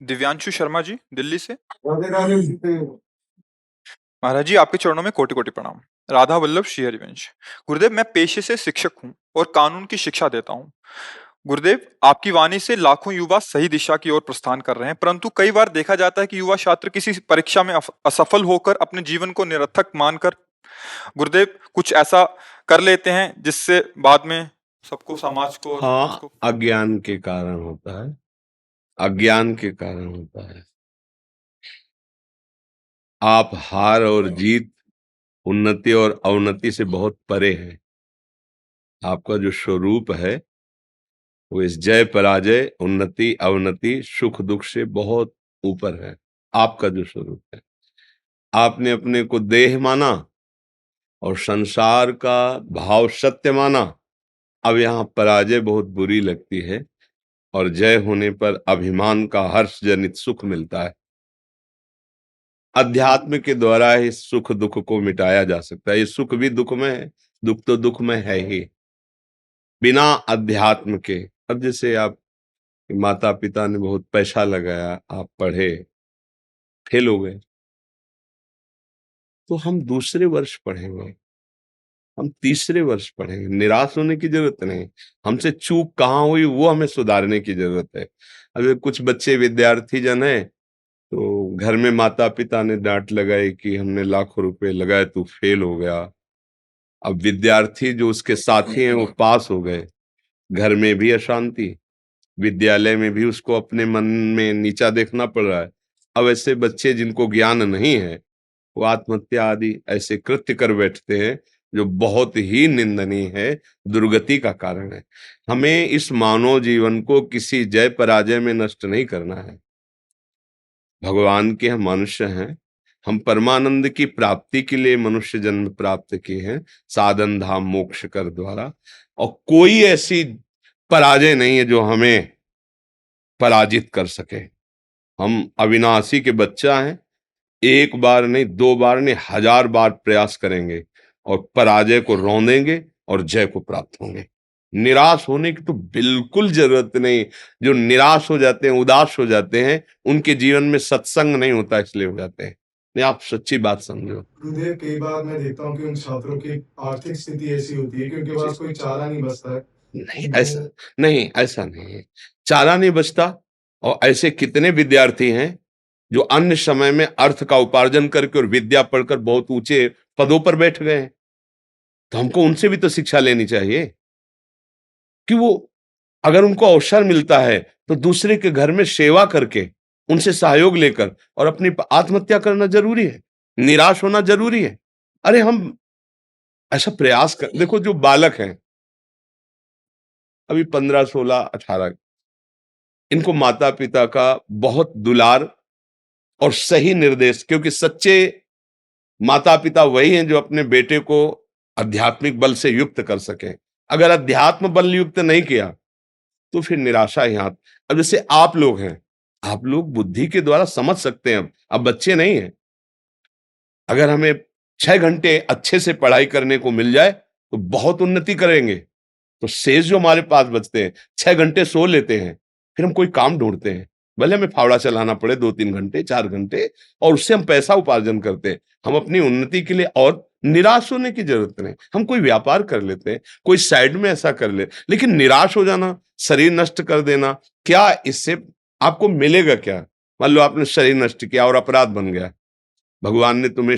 दिव्यांशु शर्मा जी, दिल्ली से। राधे राधे सीते। महाराज जी, आपके चरणों में कोटि-कोटि प्रणाम। राधा वल्लभ श्री हरिवंश। गुरुदेव, मैं पेशे से शिक्षक हूँ और कानून की शिक्षा देता हूँ। गुरुदेव, आपकी वाणी से लाखों युवा सही दिशा की ओर प्रस्थान कर रहे हैं, परंतु कई बार देखा जाता है कि युवा छात्र किसी परीक्षा में असफल होकर अपने जीवन को निरर्थक मानकर गुरुदेव कुछ ऐसा कर लेते हैं जिससे बाद में सबको, समाज को और हाँ, उसको अज्ञान के कारण होता है। अज्ञान के कारण होता है। आप हार और जीत, उन्नति और अवनति से बहुत परे हैं। आपका जो स्वरूप है वो इस जय पराजय, उन्नति अवनति, सुख दुख से बहुत ऊपर है। आपका जो स्वरूप है, आपने अपने को देह माना और संसार का भाव सत्य माना। अब यहाँ पराजय बहुत बुरी लगती है और जय होने पर अभिमान का हर्ष जनित सुख मिलता है। अध्यात्म के द्वारा ही सुख दुख को मिटाया जा सकता है। ये सुख भी दुख में है, दुख तो दुख में है ही। बिना अध्यात्म के, अब जैसे आप माता पिता ने बहुत पैसा लगाया, आप पढ़े, फेल हो गए, तो हम दूसरे वर्ष पढ़ेंगे, हम तीसरे वर्ष पढ़ेंगे। निराश होने की जरूरत नहीं। हमसे चूक कहाँ हुई वो हमें सुधारने की जरूरत है। अगर कुछ बच्चे विद्यार्थी जन है तो घर में माता पिता ने डांट लगाई कि हमने लाखों रुपए लगाए, तू फेल हो गया। अब विद्यार्थी जो उसके साथी हैं वो पास हो गए, घर में भी अशांति, विद्यालय में भी उसको अपने मन में नीचा देखना पड़ रहा है। अब ऐसे बच्चे जिनको ज्ञान नहीं है वो आत्महत्या आदि ऐसे कृत्य कर बैठते हैं जो बहुत ही निंदनीय है, दुर्गति का कारण है। हमें इस मानव जीवन को किसी जय पराजय में नष्ट नहीं करना है। भगवान के हम मनुष्य हैं, हम परमानंद की प्राप्ति के लिए मनुष्य जन्म प्राप्त किए हैं, साधन धाम मोक्ष कर द्वारा। और कोई ऐसी पराजय नहीं है जो हमें पराजित कर सके। हम अविनाशी के बच्चा हैं, एक बार नहीं, दो बार नहीं, 1000 बार प्रयास करेंगे और पराजय को रौंदेंगे और जय को प्राप्त होंगे। निराश होने की तो बिल्कुल जरूरत नहीं। जो निराश हो जाते हैं, उदास हो जाते हैं, उनके जीवन में सत्संग नहीं होता, इसलिए हो जाते हैं। नहीं, आप सच्ची बात समझो। गुरुदेव, कई बार मैं देखता हूँ कि उन छात्रों की आर्थिक स्थिति ऐसी होती है कि उनके पास कोई चारा नहीं बचता है। नहीं, ऐसा नहीं है, चारा नहीं बचता। और ऐसे कितने विद्यार्थी हैं जो अन्य समय में अर्थ का उपार्जन करके और विद्या पढ़कर बहुत ऊंचे पदों पर बैठ गए हैं। तो हमको उनसे भी तो शिक्षा लेनी चाहिए कि वो, अगर उनको अवसर मिलता है तो दूसरे के घर में सेवा करके, उनसे सहयोग लेकर और अपनी आत्महत्या करना जरूरी है, निराश होना जरूरी है। अरे हम ऐसा प्रयास कर, देखो जो बालक हैं अभी 15, 16, 18, इनको माता पिता का बहुत दुलार और सही निर्देश, क्योंकि सच्चे माता पिता वही हैं जो अपने बेटे को आध्यात्मिक बल से युक्त कर सके। अगर अध्यात्म बल युक्त नहीं किया तो फिर निराशा ही हाथ। अब जैसे आप लोग हैं, आप लोग बुद्धि के द्वारा समझ सकते हैं, अब बच्चे नहीं हैं। अगर हमें 6 घंटे अच्छे से पढ़ाई करने को मिल जाए तो बहुत उन्नति करेंगे। तो शेष जो हमारे पास बचते हैं, 6 घंटे सो लेते हैं, फिर हम कोई काम ढूंढते हैं, भले हमें फावड़ा चलाना पड़े 2-3 घंटे 4 घंटे, और उससे हम पैसा उपार्जन करते हैं। हम अपनी उन्नति के लिए, और निराश होने की जरूरत नहीं। हम कोई व्यापार कर लेते हैं, कोई साइड में ऐसा कर ले, लेकिन निराश हो जाना, शरीर नष्ट कर देना, क्या इससे आपको मिलेगा क्या? मान लो आपने शरीर नष्ट किया और अपराध बन गया, भगवान ने तुम्हें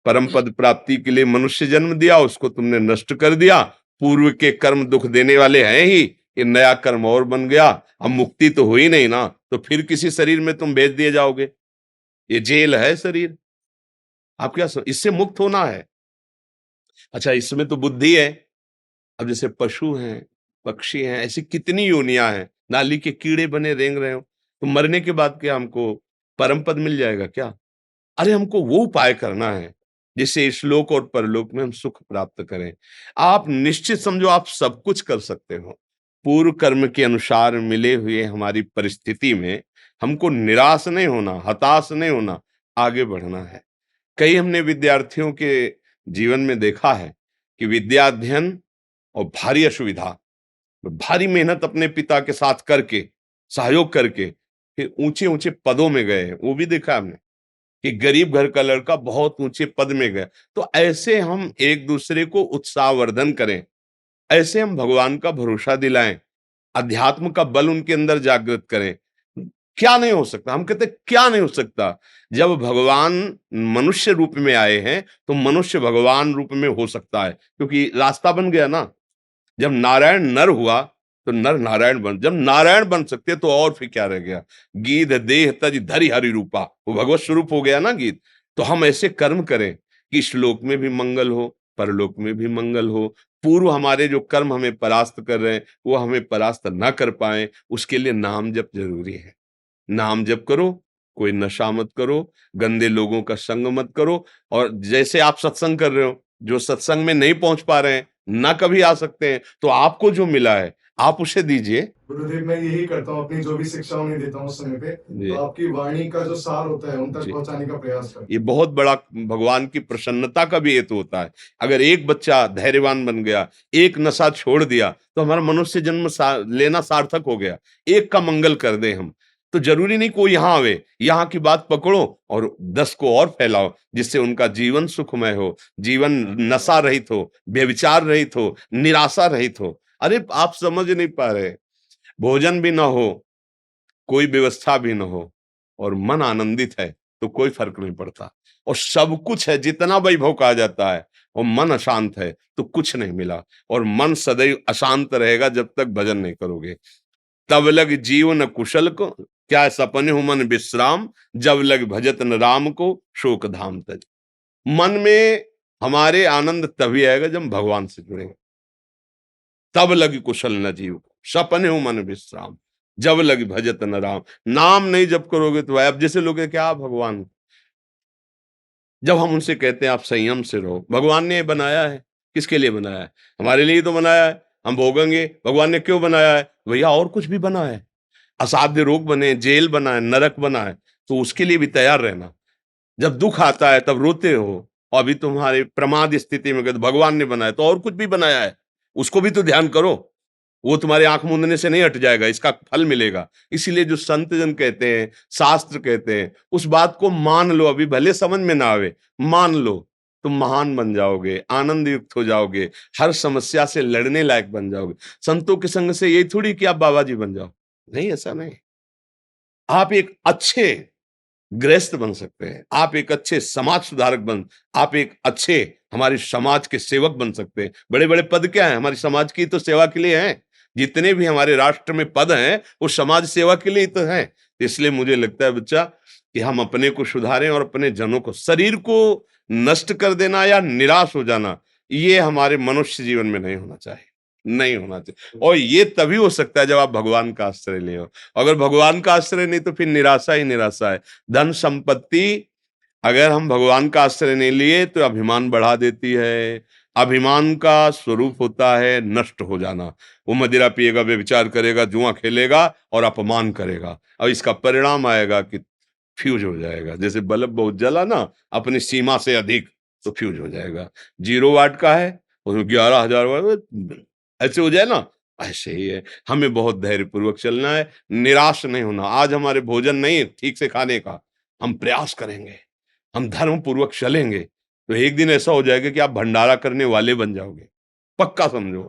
परम पद प्राप्ति के लिए मनुष्य जन्म दिया, उसको तुमने नष्ट कर दिया। पूर्व के कर्म दुख देने वाले हैं ही, ये नया कर्म और बन गया, अब मुक्ति तो हुई नहीं ना, तो फिर किसी शरीर में तुम भेज दिए जाओगे। ये जेल है शरीर, आप क्या इससे मुक्त होना है। अच्छा, इसमें तो बुद्धि है। अब जैसे पशु हैं, पक्षी हैं, ऐसी कितनी योनियां हैं, नाली के कीड़े बने रेंग रहे हो, तो मरने के बाद क्या हमको परम पद मिल जाएगा क्या? अरे हमको वो उपाय करना है जिससे इस लोक और परलोक में हम सुख प्राप्त करें। आप निश्चित समझो आप सब कुछ कर सकते हो। पूर्व कर्म के अनुसार मिले हुए हमारी परिस्थिति में हमको निराश नहीं होना, हताश नहीं होना, आगे बढ़ना है। कई हमने विद्यार्थियों के जीवन में देखा है कि विद्या अध्ययन और भारी असुविधा, भारी मेहनत अपने पिता के साथ करके, सहयोग करके, फिर ऊंचे ऊंचे पदों में गए, वो भी देखा हमने कि गरीब घर का लड़का बहुत ऊंचे पद में गया। तो ऐसे हम एक दूसरे को उत्साहवर्धन करें, ऐसे हम भगवान का भरोसा दिलाएं, अध्यात्म का बल उनके अंदर जागृत करें। क्या नहीं हो सकता, हम कहते हैं क्या नहीं हो सकता। जब भगवान मनुष्य रूप में आए हैं तो मनुष्य भगवान रूप में हो सकता है, क्योंकि रास्ता बन गया ना। जब नारायण नर हुआ तो नर नारायण बन, जब नारायण बन सकते तो और फिर क्या रह गया। गीध देह तज धरि हरि रूपा, वो भगवत स्वरूप हो गया ना गीत। तो हम ऐसे कर्म करें कि श्लोक में भी मंगल हो, परलोक में भी मंगल हो। पूर्व हमारे जो कर्म हमें परास्त कर रहे हैं वो हमें परास्त ना कर पाए, उसके लिए नाम जप जरूरी है। नाम जप करो, कोई नशा मत करो, गंदे लोगों का संग मत करो। और जैसे आप सत्संग कर रहे हो, जो सत्संग में नहीं पहुंच पा रहे हैं, ना कभी आ सकते हैं, तो आपको जो मिला है आप उसे दीजिए। गुरुदेव, मैं यही करता हूँ, अपनी जो भी शिक्षा उन्हें देता हूँ उस समय पे, जी तो आपकी वाणी का जो सार होता है उन तक जी, पहुंचाने का प्रयास करता ये बहुत बड़ा भगवान की प्रसन्नता का भी हेतु होता है। अगर एक बच्चा धैर्यवान बन गया, एक नशा छोड़ दिया, तो हमारा मनुष्य जन्म लेना सार्थक हो गया। एक का मंगल कर दें हम, तो जरूरी नहीं कोई यहाँ आवे, यहाँ की बात पकड़ो और 10 को और फैलाओ, जिससे उनका जीवन सुखमय हो, जीवन नशा रहित हो, व्यभिचार रहित हो, निराशा रहित हो। अरे आप समझ नहीं पा रहे, भोजन भी ना हो, कोई व्यवस्था भी न हो और मन आनंदित है तो कोई फर्क नहीं पड़ता। और सब कुछ है, जितना वैभव कहा जाता है, और मन अशांत है तो कुछ नहीं मिला। और मन सदैव अशांत रहेगा जब तक भजन नहीं करोगे। तब लग जीवन कुशल को, क्या सपने हो मन विश्राम, जब लग भजत न राम को, शोक धाम तज। मन में हमारे आनंद तभी आएगा जब हम भगवान से जुड़ेंगे। तब लग कुशल न जीव, सपने हो मन विश्राम, जब लग भजत न राम। नाम नहीं जप करोगे तो अब जैसे लोग हैं, क्या भगवान, जब हम उनसे कहते हैं आप संयम से रहो, भगवान ने बनाया है, किसके लिए बनाया है? हमारे लिए तो बनाया है, हम भोगेंगे। भगवान ने क्यों बनाया है? भैया और कुछ भी बना है, असाध्य रोग बने, जेल बना है, नरक बना है, तो उसके लिए भी तैयार रहना। जब दुख आता है तब रोते हो, और अभी तुम्हारे प्रमाद स्थिति में गए तो भगवान ने बनाया, तो और कुछ भी बनाया है, उसको भी तो ध्यान करो। वो तुम्हारे आंख मूंदने से नहीं हट जाएगा, इसका फल मिलेगा। इसीलिए जो संत जन कहते हैं, शास्त्र कहते हैं, उस बात को मान लो। अभी भले समझ में ना आवे, मान लो, तुम महान बन जाओगे, आनंद युक्त हो जाओगे, हर समस्या से लड़ने लायक बन जाओगे। संतों के संग से यही थोड़ी कि आप बाबा जी बन जाओ, नहीं, ऐसा नहीं। आप एक अच्छे गृहस्थ बन सकते हैं, आप एक अच्छे समाज सुधारक बन, आप एक अच्छे हमारे समाज के सेवक बन सकते हैं। बड़े बड़े पद क्या है? हमारी समाज की तो सेवा के लिए हैं। जितने भी हमारे राष्ट्र में पद हैं वो समाज सेवा के लिए तो हैं। इसलिए मुझे लगता है बच्चा कि हम अपने को सुधारें और अपने जनों को, शरीर को नष्ट कर देना या निराश हो जाना, ये हमारे मनुष्य जीवन में नहीं होना चाहिए, नहीं होना चाहिए। और ये तभी हो सकता है जब आप भगवान का आश्रय ले हो। अगर भगवान का आश्रय नहीं तो फिर निराशा ही निराशा है। धन संपत्ति अगर हम भगवान का आश्रय नहीं लिए तो अभिमान बढ़ा देती है। अभिमान का स्वरूप होता है नष्ट हो जाना। वो मदिरा पिएगा, व्यभिचार करेगा, जुआ खेलेगा और अपमान करेगा, और इसका परिणाम आएगा कि फ्यूज हो जाएगा। जैसे बल्ब बहुत जला ना अपनी सीमा से अधिक, तो फ्यूज हो जाएगा। 0 वाट का है, उसमें 11,000 वाट ऐसे हो जाए ना, ऐसे ही है। हमें बहुत धैर्यपूर्वक चलना है, निराश नहीं होना। आज हमारे भोजन नहीं ठीक से खाने का, हम प्रयास करेंगे, हम धर्म पूर्वक चलेंगे, तो एक दिन ऐसा हो जाएगा कि आप भंडारा करने वाले बन जाओगे। पक्का समझो,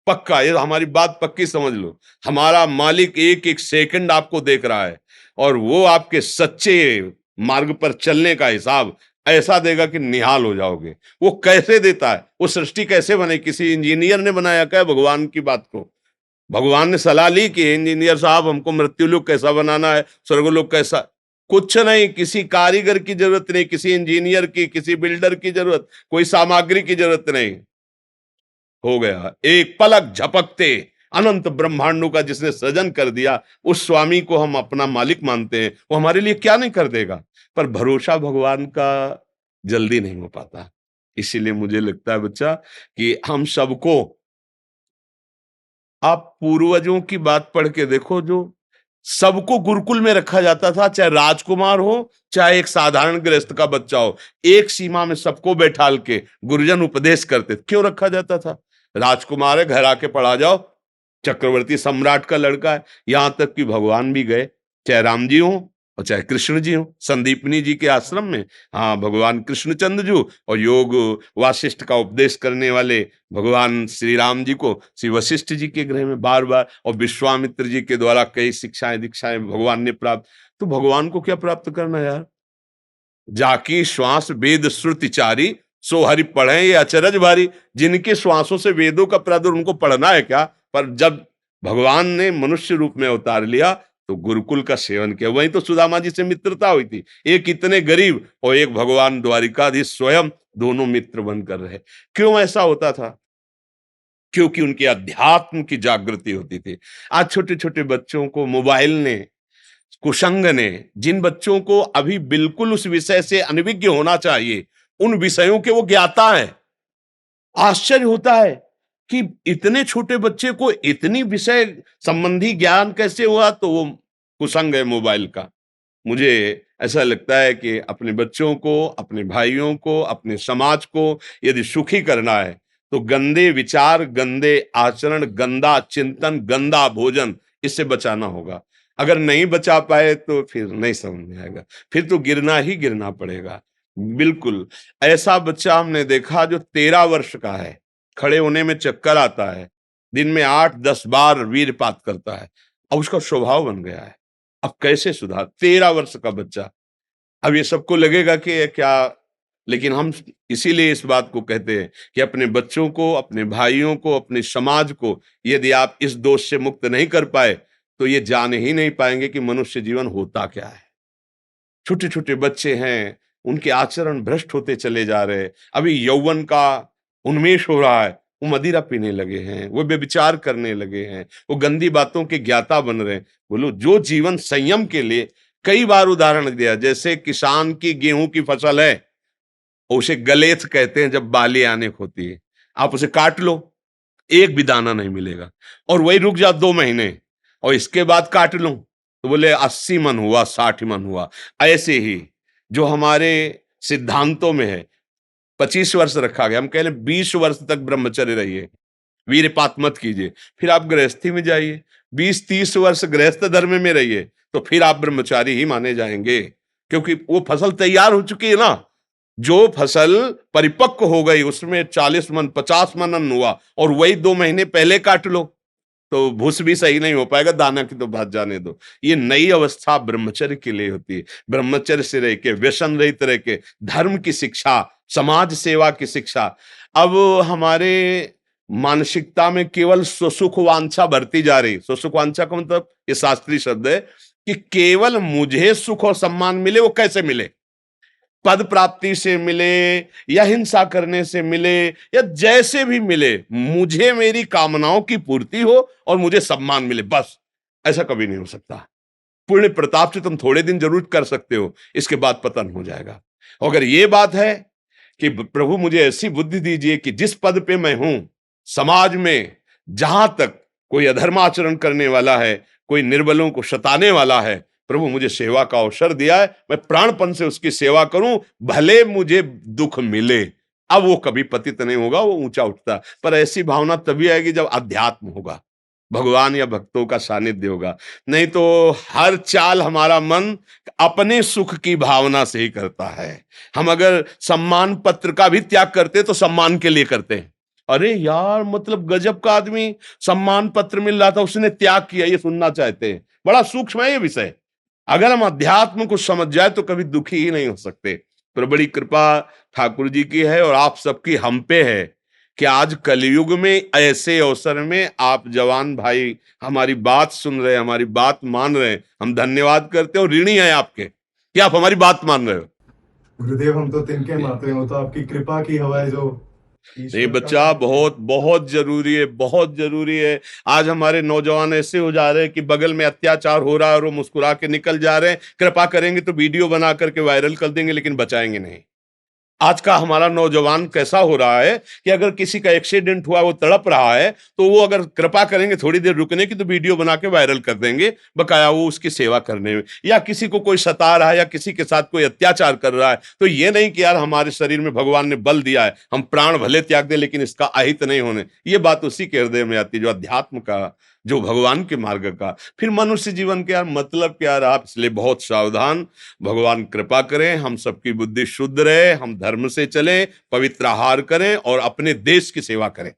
पक्का, ये हमारी बात पक्की समझ लो। हमारा मालिक एक एक सेकंड आपको देख रहा है, और वो आपके सच्चे मार्ग पर चलने का हिसाब ऐसा देगा कि निहाल हो जाओगे। वो कैसे देता है, वो सृष्टि कैसे बने? किसी इंजीनियर ने बनाया क्या भगवान की बात को? भगवान ने सलाह ली कि इंजीनियर साहब हमको मृत्युलोक कैसा बनाना है, स्वर्गलोक कैसा? कुछ नहीं, किसी कारीगर की जरूरत नहीं, किसी इंजीनियर की, किसी बिल्डर की जरूरत, कोई सामग्री की जरूरत नहीं। हो गया, एक पलक झपकते अनंत ब्रह्मांडों का जिसने सृजन कर दिया, उस स्वामी को हम अपना मालिक मानते हैं। वो हमारे लिए क्या नहीं कर देगा? पर भरोसा भगवान का जल्दी नहीं हो पाता। इसीलिए मुझे लगता है बच्चा कि हम सबको, आप पूर्वजों की बात पढ़ के देखो, जो सबको गुरुकुल में रखा जाता था, चाहे राजकुमार हो चाहे एक साधारण गृहस्थ का बच्चा हो, एक सीमा में सबको बैठाल के गुरुजन उपदेश करते। क्यों रखा जाता था? राजकुमार है, घर आके पढ़ा जाओ, चक्रवर्ती सम्राट का लड़का है, यहां तक कि भगवान भी गए चाहे राम जी हों और चाहे कृष्ण जी हों। संदीपनी जी के आश्रम में हाँ भगवान कृष्णचंद्र जी, और योग वासिष्ठ का उपदेश करने वाले भगवान श्री राम जी को श्री वशिष्ठ जी के गृह में बार बार, और विश्वामित्र जी के द्वारा कई शिक्षाएं दीक्षाएं भगवान ने प्राप्त। तो भगवान को क्या प्राप्त करना है यार? जाकी श्वास वेद श्रुति चारी, सो हरि पढ़े ये अचरज भारी। जिनके श्वासों से वेदों का प्रादुर्भाव, उनको पढ़ना है क्या? पर जब भगवान ने मनुष्य रूप में अवतार लिया तो गुरुकुल का सेवन किया। वहीं तो सुदामा जी से मित्रता हुई थी। एक इतने गरीब और एक भगवान द्वारिकाधीश स्वयं, दोनों मित्र बनकर रहे। क्यों ऐसा होता था? क्योंकि उनके अध्यात्म की जागृति होती थी। आज छोटे छोटे बच्चों को मोबाइल ने, कुसंग ने, जिन बच्चों को अभी बिल्कुल उस विषय से अनभिज्ञ होना चाहिए, उन विषयों के वो ज्ञाता है। आश्चर्य होता है कि इतने छोटे बच्चे को इतनी विषय संबंधी ज्ञान कैसे हुआ? तो वो कुसंग है मोबाइल का। मुझे ऐसा लगता है कि अपने बच्चों को, अपने भाइयों को, अपने समाज को यदि सुखी करना है तो गंदे विचार, गंदे आचरण, गंदा चिंतन, गंदा भोजन, इससे बचाना होगा। अगर नहीं बचा पाए तो फिर नहीं समझ में आएगा, फिर तो गिरना ही गिरना पड़ेगा। बिल्कुल ऐसा बच्चा हमने देखा जो 13 वर्ष का है, खड़े होने में चक्कर आता है, दिन में 8-10 बार वीरपात करता है, अब उसका स्वभाव बन गया है। अब कैसे सुधार? 13 वर्ष का बच्चा। अब ये सबको लगेगा कि ये क्या, लेकिन हम इसीलिए इस बात को कहते हैं कि अपने बच्चों को, अपने भाइयों को, अपने समाज को यदि आप इस दोष से मुक्त नहीं कर पाए तो ये जान ही नहीं पाएंगे कि मनुष्य जीवन होता क्या है। छोटे छोटे बच्चे हैं, उनके आचरण भ्रष्ट होते चले जा रहे हैं। अभी यौवन का उन्मेष हो रहा है, वो मदिरा पीने लगे हैं, वो व्यभिचार करने लगे हैं, वो गंदी बातों के ज्ञाता बन रहे हैं। बोलो, जो जीवन संयम के लिए कई बार उदाहरण दिया, जैसे किसान की गेहूं की फसल है, उसे गलेथ कहते हैं जब बाली आने को होती है, आप उसे काट लो, एक भी दाना नहीं मिलेगा, और वही रुक जा 2 महीने और इसके बाद काट लो तो बोले 80 मन हुआ, 60 मन हुआ। ऐसे ही जो हमारे सिद्धांतों में है, 25 वर्ष रखा गया, हम कह रहे 20 वर्ष तक ब्रह्मचर्य रहिए, वीरपात मत कीजिए, फिर आप गृहस्थी में जाइए, 20-30 वर्ष गृहस्थ धर्म में रहिए, तो फिर आप ब्रह्मचारी ही माने जाएंगे, क्योंकि वो फसल तैयार हो चुकी है ना। जो फसल परिपक्व हो गई उसमें 40 मन 50 मन अन्न हुआ, और वही 2 महीने पहले काट लो तो भूस भी सही नहीं हो पाएगा, दाना की तो बात जाने दो। ये नई अवस्था ब्रह्मचर्य के लिए होती है। ब्रह्मचर्य से रह के, व्यसन रहित रह के, धर्म की शिक्षा, समाज सेवा की शिक्षा। अब हमारे मानसिकता में केवल स्वसुख वांछा बढ़ती जा रही। स्वसुख वांछा का मतलब, ये शास्त्रीय शब्द है कि केवल मुझे सुख और सम्मान मिले। वो कैसे मिले? पद प्राप्ति से मिले, या हिंसा करने से मिले, या जैसे भी मिले, मुझे मेरी कामनाओं की पूर्ति हो और मुझे सम्मान मिले, बस। ऐसा कभी नहीं हो सकता। पुण्य प्रताप से तुम थोड़े दिन जरूर कर सकते हो, इसके बाद पतन हो जाएगा। अगर ये बात है कि प्रभु मुझे ऐसी बुद्धि दीजिए कि जिस पद पे मैं हूं, समाज में जहां तक कोई अधर्माचरण करने वाला है, कोई निर्बलों को सताने वाला है, प्रभु मुझे सेवा का अवसर दिया है, मैं प्राणपन से उसकी सेवा करूं, भले मुझे दुख मिले। अब वो कभी पतित नहीं होगा, वो ऊंचा उठता। पर ऐसी भावना तभी आएगी जब अध्यात्म होगा, भगवान या भक्तों का सानिध्य होगा। नहीं तो हर चाल हमारा मन अपने सुख की भावना से ही करता है। हम अगर सम्मान पत्र का भी त्याग करते तो सम्मान के लिए करते हैं। अरे यार, मतलब गजब का आदमी, सम्मान पत्र मिल रहा था, उसने त्याग किया, ये सुनना चाहते हैं। बड़ा सूक्ष्म है ये विषय। अगर हम अध्यात्म को समझ जाए तो कभी दुखी ही नहीं हो सकते। पर बड़ी कृपा ठाकुर जी की है और आप सबकी हम पे है कि आज कलयुग में ऐसे अवसर में आप जवान भाई हमारी बात सुन रहे हैं, हमारी बात मान रहे हैं। हम धन्यवाद करते हैं और ऋणी हैं आपके कि आप हमारी बात मान रहे हो। गुरुदेव, हम तो तिनके मात्र हैं, वो तो आपकी कृपा की हवा है जो ये बच्चा बहुत बहुत जरूरी है, बहुत जरूरी है। आज हमारे नौजवान ऐसे हो जा रहे हैं कि बगल में अत्याचार हो रहा है और वो मुस्कुरा के निकल जा रहे हैं। कृपा करेंगे तो वीडियो बना करके वायरल कर देंगे, लेकिन बचाएंगे नहीं। आज का हमारा नौजवान कैसा हो रहा है कि अगर किसी का एक्सीडेंट हुआ, वो तड़प रहा है, तो वो अगर कृपा करेंगे थोड़ी देर रुकने की तो वीडियो बना के वायरल कर देंगे, बकाया वो उसकी सेवा करने में। या किसी को कोई सता रहा है या किसी के साथ कोई अत्याचार कर रहा है, तो ये नहीं कि यार हमारे शरीर में भगवान ने बल दिया है, हम प्राण भले त्याग दें लेकिन इसका अहित नहीं होने। ये बात उसी के हृदय में आती है जो अध्यात्म का जो भगवान के मार्ग का, फिर मनुष्य जीवन के यार मतलब क्या रहा। इसलिए बहुत सावधान, भगवान कृपा करें, हम सबकी बुद्धि शुद्ध रहे, हम धर्म से चलें, पवित्र आहार करें और अपने देश की सेवा करें।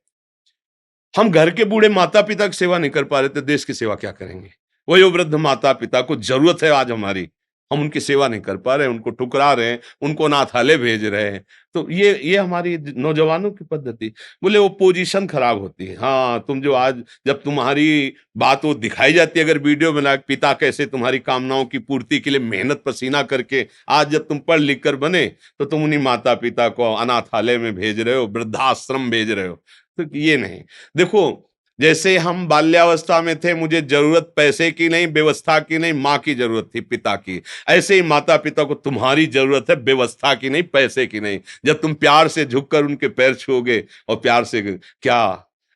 हम घर के बूढ़े माता पिता की सेवा नहीं कर पा रहे तो देश की सेवा क्या करेंगे। वही वृद्ध माता पिता को जरूरत है आज हमारी, हम उनकी सेवा नहीं कर पा रहे, उनको ठुकरा रहे हैं, उनको अनाथालय भेज रहे हैं। तो ये हमारी नौजवानों की पद्धति। बोले वो पोजीशन खराब होती है। हाँ, तुम जो आज जब तुम्हारी बात वो दिखाई जाती है, अगर वीडियो बना के, पिता कैसे तुम्हारी कामनाओं की पूर्ति के लिए मेहनत पसीना करके आज जब तुम पढ़ लिख कर बने, तो तुम उन्हीं माता पिता को अनाथालय में भेज रहे हो, वृद्धाश्रम भेज रहे हो। तो ये नहीं। देखो, जैसे हम बाल्यावस्था में थे, मुझे जरूरत पैसे की नहीं, व्यवस्था की नहीं, माँ की जरूरत थी, पिता की। ऐसे ही माता पिता को तुम्हारी जरूरत है, व्यवस्था की नहीं, पैसे की नहीं। जब तुम प्यार से झुककर उनके पैर छुओगे और प्यार से, क्या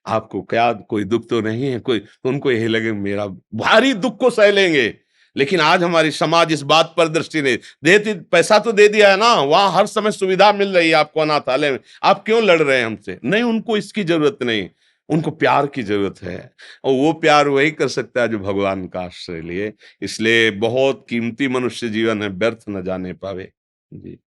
आपको क्या कोई दुख तो नहीं है कोई, तो उनको यही लगे मेरा भारी दुख को सह लेंगे। लेकिन आज हमारी समाज इस बात पर दृष्टि नहीं देती। पैसा तो दे दिया है ना, वहां हर समय सुविधा मिल रही है आपको अनाथालय में, आप क्यों लड़ रहे हैं हमसे? नहीं, उनको इसकी जरूरत नहीं, उनको प्यार की जरूरत है। और वो प्यार वही कर सकता है जो भगवान का आश्रय लिए। इसलिए बहुत कीमती मनुष्य जीवन है, व्यर्थ न जाने पावे। जी।